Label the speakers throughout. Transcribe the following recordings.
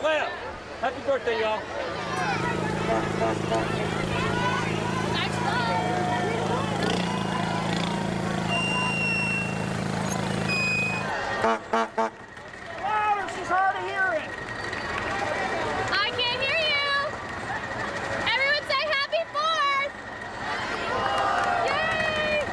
Speaker 1: Left. Happy birthday, y'all.
Speaker 2: Louder, she's hard of hearing.
Speaker 3: I can't hear you. Everyone say happy 4th. Yay!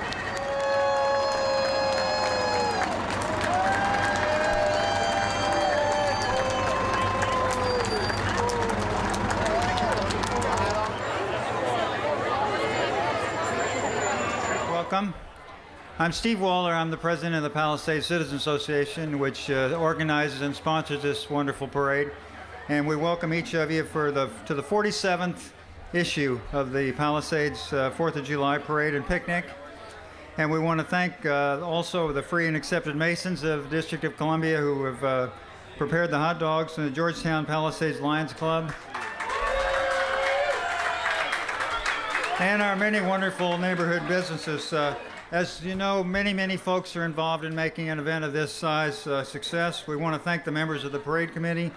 Speaker 4: Welcome. I'm Steve Waller. I'm the president of the Palisades Citizens Association, which organizes and sponsors this wonderful parade. And we welcome each of you to the 47th issue of the Palisades 4th of July Parade and Picnic. And we want to thank also the free and accepted Masons of the District of Columbia who have prepared the hot dogs, and the Georgetown Palisades Lions Club. And our many wonderful neighborhood businesses. As you know, many folks are involved in making an event of this size a success. We want to thank the members of the Parade Committee,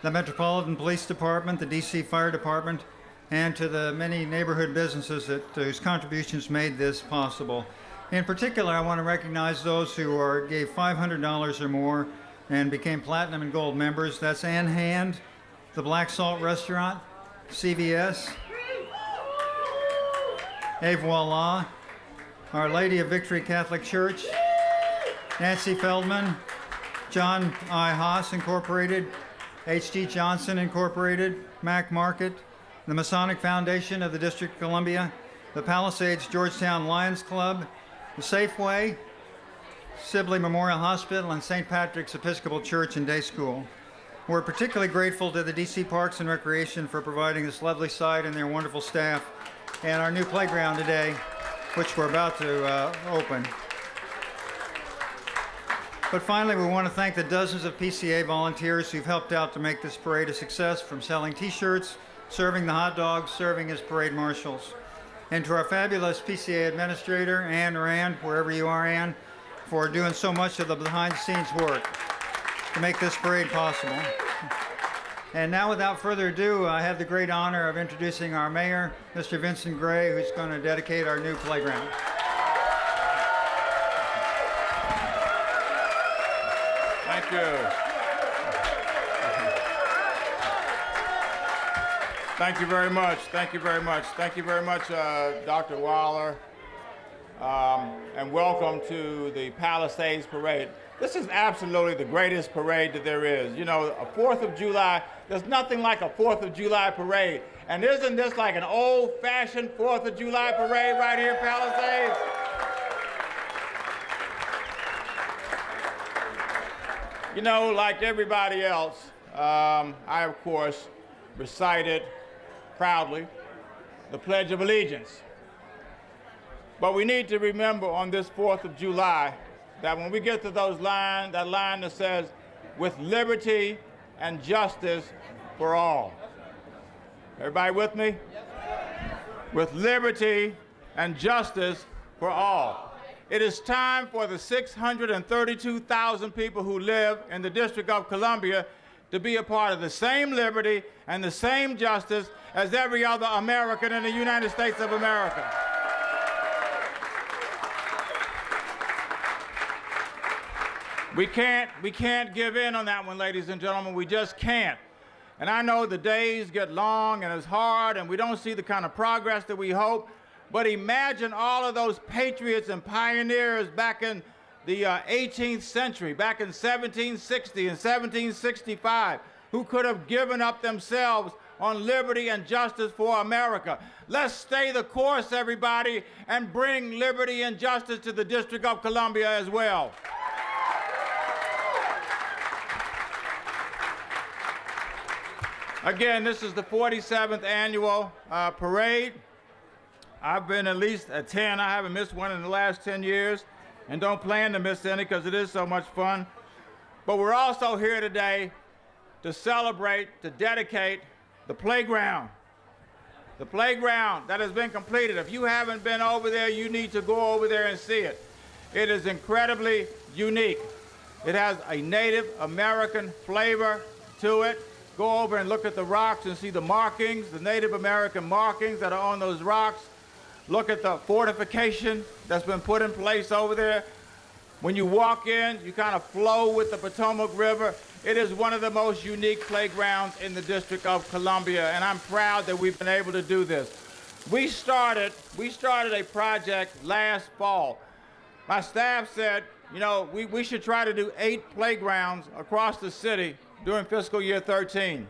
Speaker 4: the Metropolitan Police Department, the DC Fire Department, and to the many neighborhood businesses whose contributions made this possible. In particular, I want to recognize those who gave $500 or more and became Platinum and Gold members. That's Ann Hand, the Black Salt Restaurant, CVS, Et Voila, Our Lady of Victory Catholic Church, Nancy Feldman, John I. Haas Incorporated, H.D. Johnson Incorporated, Mac Market, the Masonic Foundation of the District of Columbia, the Palisades Georgetown Lions Club, the Safeway, Sibley Memorial Hospital, and St. Patrick's Episcopal Church and Day School. We're particularly grateful to the DC Parks and Recreation for providing this lovely site and their wonderful staff, and our new playground today, which we're about to open. But finally, we want to thank the dozens of PCA volunteers who've helped out to make this parade a success, from selling t-shirts, serving the hot dogs, serving as parade marshals. And to our fabulous PCA administrator, Ann or Ann, wherever you are, Ann, for doing so much of the behind-the-scenes work to make this parade possible. And now, without further ado, I have the great honor of introducing our mayor, Mr. Vincent Gray, who's going to dedicate our new playground.
Speaker 5: Thank you. Thank you very much. Thank you very much. Thank you very much, Dr. Waller. And welcome to the Palisades Parade. This is absolutely the greatest parade that there is. You know, a 4th of July, there's nothing like a 4th of July parade. And isn't this like an old-fashioned 4th of July parade right here in Palisades? You know, like everybody else, I, of course, recited proudly the Pledge of Allegiance. But we need to remember on this 4th of July that when we get to that line that says, with liberty and justice for all. Everybody with me? With liberty and justice for all. It is time for the 632,000 people who live in the District of Columbia to be a part of the same liberty and the same justice as every other American in the United States of America. We can't give in on that one, ladies and gentlemen. We just can't. And I know the days get long and it's hard and we don't see the kind of progress that we hope, but imagine all of those patriots and pioneers back in the 18th century, back in 1760 and 1765, who could have given up themselves on liberty and justice for America. Let's stay the course, everybody, and bring liberty and justice to the District of Columbia as well. Again, this is the 47th annual parade. I've been at least at 10. I haven't missed one in the last 10 years and don't plan to miss any because it is so much fun. But we're also here today to celebrate, to dedicate the playground. The playground that has been completed. If you haven't been over there, you need to go over there and see it. It is incredibly unique. It has a Native American flavor to it. go over and look at the rocks and see the markings, the Native American markings that are on those rocks. Look at the fortification that's been put in place over there. When you walk in, you kind of flow with the Potomac River. It is one of the most unique playgrounds in the District of Columbia, and I'm proud that we've been able to do this. We started a project last fall. My staff said, you know, we should try to do 8 playgrounds across the city during fiscal year 13.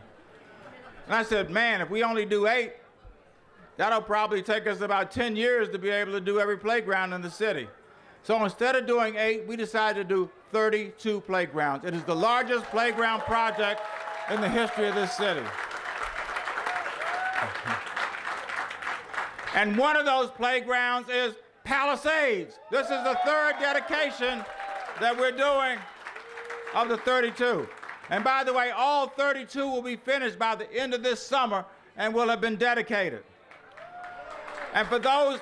Speaker 5: And I said, man, if we only do 8, that'll probably take us about 10 years to be able to do every playground in the city. So instead of doing 8, we decided to do 32 playgrounds. It is the largest playground project in the history of this city. And one of those playgrounds is Palisades. This is the 3rd dedication that we're doing of the 32. And by the way, all 32 will be finished by the end of this summer and will have been dedicated. And for those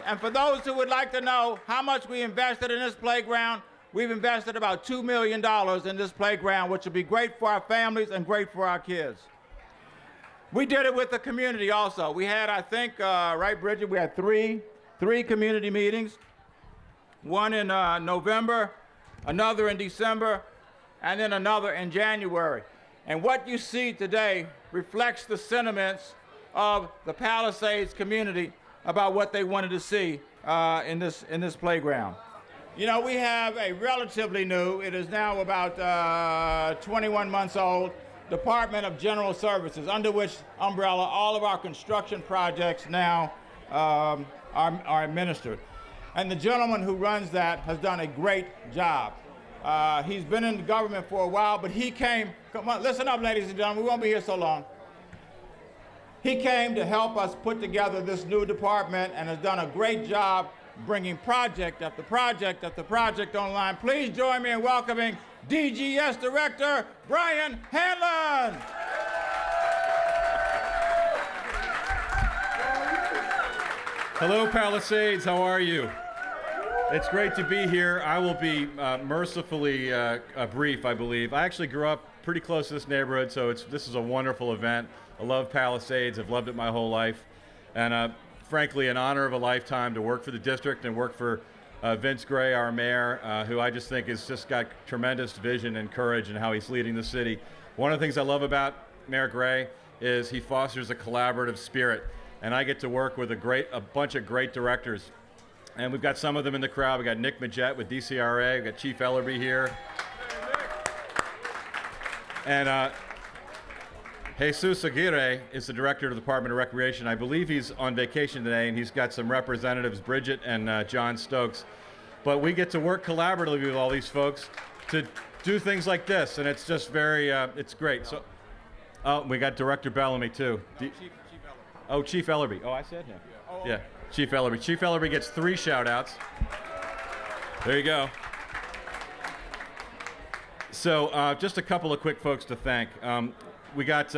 Speaker 5: who would like to know how much we invested in this playground, we've invested about $2 million in this playground, which will be great for our families and great for our kids. We did it with the community also. We had, I think, right, Bridget, we had three community meetings, one in November, another in December, and then another in January. And what you see today reflects the sentiments of the Palisades community about what they wanted to see in this playground. You know, we have a relatively new, it is now about 21 months old, Department of General Services, under which umbrella all of our construction projects now are administered. And the gentleman who runs that has done a great job. He's been in the government for a while, but he came, come on, listen up, ladies and gentlemen, we won't be here so long. He came to help us put together this new department and has done a great job bringing project after project after project online. Please join me in welcoming DGS Director Brian Hanlon.
Speaker 6: Hello, Palisades. How are you? It's great to be here. I will be mercifully brief, I believe. I actually grew up pretty close to this neighborhood, so this is a wonderful event. I love Palisades. I've loved it my whole life. And frankly, an honor of a lifetime to work for the district and work for Vince Gray, our mayor, who I just think has just got tremendous vision and courage in how he's leading the city. One of the things I love about Mayor Gray is he fosters a collaborative spirit. And I get to work with a bunch of great directors. And we've got some of them in the crowd. We've got Nick Majette with DCRA. We've got Chief Ellerby here. And Jesus Aguirre is the director of the Department of Recreation. I believe he's on vacation today, and he's got some representatives, Bridget and John Stokes. But we get to work collaboratively with all these folks to do things like this, and it's just very, it's great. So, we got Director Bellamy, too. Chief Ellerby. Oh, I said him. Yeah, Chief Ellerby. Chief Ellerby gets 3 shout-outs. There you go. So just a couple of quick folks to thank. We got,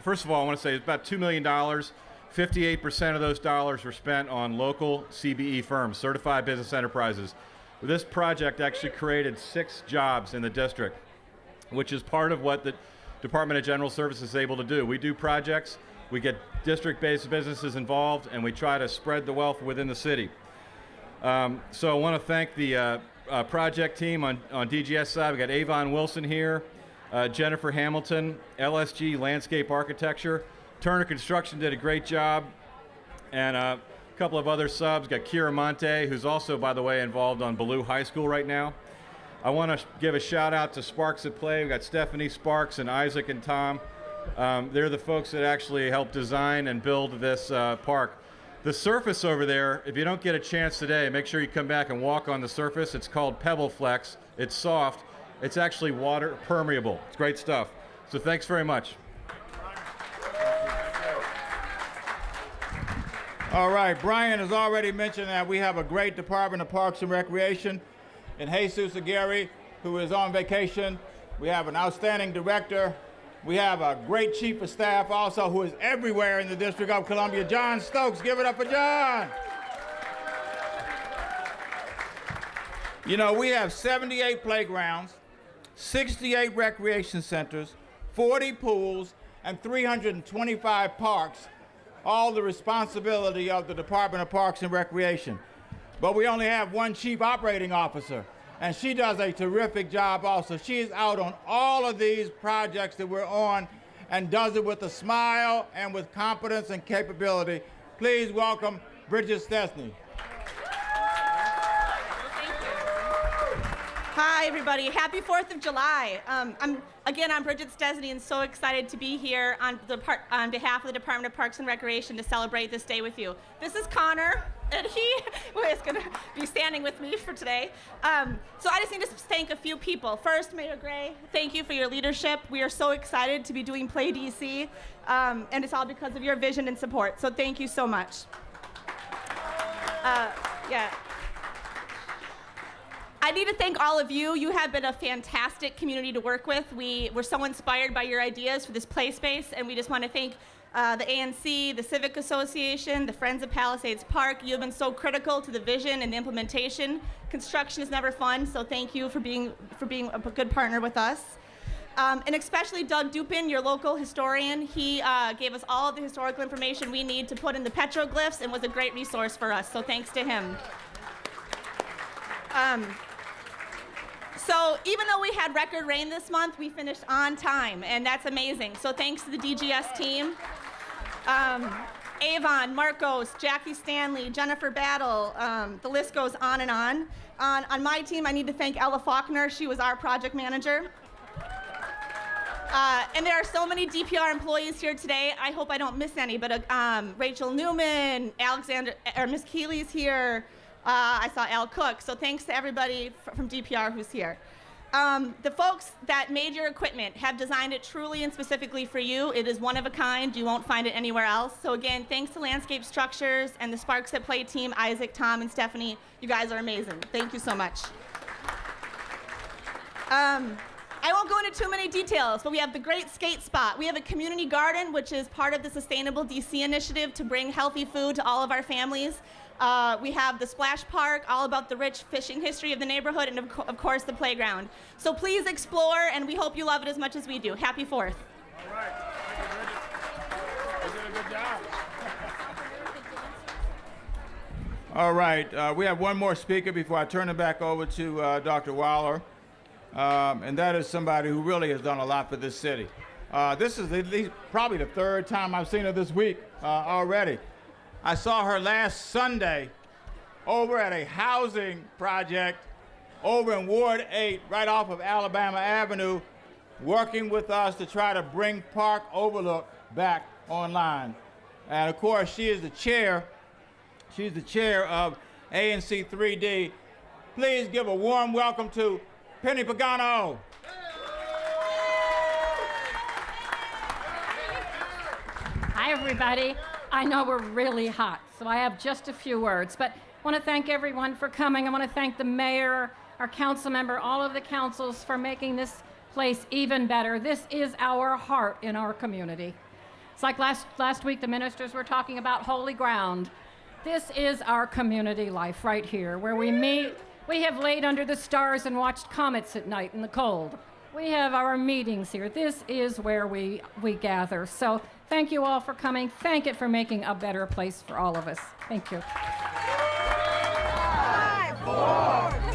Speaker 6: first of all, I want to say it's about $2 million. 58% of those dollars were spent on local CBE firms, certified business enterprises. This project actually created 6 jobs in the district, which is part of what the Department of General Services is able to do. We do projects, we get district-based businesses involved, and we try to spread the wealth within the city. So I want to thank the project team on DGS side. We got Avon Wilson here, Jennifer Hamilton, LSG Landscape Architecture. Turner Construction did a great job. And a couple of other subs. Got Kira Monte, who's also, by the way, involved on Ballou High School right now. I want to give a shout out to Sparks at Play. We've got Stephanie Sparks and Isaac and Tom. They're the folks that actually helped design and build this park. The surface over there, if you don't get a chance today, make sure you come back and walk on the surface. It's called Pebble Flex. It's soft. It's actually water permeable. It's great stuff. So thanks very much.
Speaker 5: All right, Brian has already mentioned that we have a great Department of Parks and Recreation and Jesus Aguirre, who is on vacation. We have an outstanding director. We have a great chief of staff also who is everywhere in the District of Columbia, John Stokes. Give it up for John. You know, we have 78 playgrounds, 68 recreation centers, 40 pools, and 325 parks, all the responsibility of the Department of Parks and Recreation. But we only have one chief operating officer, and she does a terrific job also. She is out on all of these projects that we're on and does it with a smile and with competence and capability. Please welcome Bridget Stesney.
Speaker 7: Hi, everybody. Happy 4th of July. I'm Bridget Stesney, and so excited to be here on behalf of the Department of Parks and Recreation to celebrate this day with you. This is Connor, and he is going to be standing with me for today. So I just need to thank a few people. First, Mayor Gray, thank you for your leadership. We are so excited to be doing Play DC, and it's all because of your vision and support. So thank you so much. I need to thank all of you. You have been a fantastic community to work with. We were so inspired by your ideas for this play space, and we just want to thank the ANC, the Civic Association, the Friends of Palisades Park. You have been so critical to the vision and the implementation. Construction is never fun, so thank you for being a good partner with us. And especially Doug Dupin, your local historian. He gave us all of the historical information we need to put in the petroglyphs and was a great resource for us, so thanks to him. So even though we had record rain this month, we finished on time, and that's amazing. So thanks to the DGS team. Avon, Marcos, Jackie Stanley, Jennifer Battle, the list goes on and on. On my team, I need to thank Ella Faulkner. She was our project manager. And there are so many DPR employees here today. I hope I don't miss any, but Rachel Newman, Miss Keeley's here. I saw Al Cook, so thanks to everybody from DPR who's here. The folks that made your equipment have designed it truly and specifically for you. It is one of a kind. You won't find it anywhere else. So again, thanks to Landscape Structures and the Sparks at Play team, Isaac, Tom, and Stephanie. You guys are amazing. Thank you so much. I won't go into too many details, but we have the great skate spot. We have a community garden, which is part of the Sustainable DC initiative to bring healthy food to all of our families. We have the splash park, all about the rich fishing history of the neighborhood, and of course the playground. So please explore, and we hope you love it as much as we do. Happy 4th.
Speaker 5: All right. Thank you, Bridget. You did a good job. All right. We have one more speaker before I turn it back over to Dr. Waller, and that is somebody who really has done a lot for this city. This is at least probably the third time I've seen her this week already. I saw her last Sunday over at a housing project over in Ward 8, right off of Alabama Avenue, working with us to try to bring Park Overlook back online. And of course, she is the chair. She's the chair of ANC 3D. Please give a warm welcome to Penny Pagano.
Speaker 8: Hi, everybody. I know we're really hot, so I have just a few words, but I want to thank everyone for coming. I want to thank the mayor, our council member, all of the councils for making this place even better. This is our heart in our community. It's like last week the ministers were talking about holy ground. This is our community life right here, where we meet. We have laid under the stars and watched comets at night in the cold. We have our meetings here. This is where we gather. So thank you all for coming. Thank it for making a better place for all of us. Thank you.
Speaker 2: 5, 4,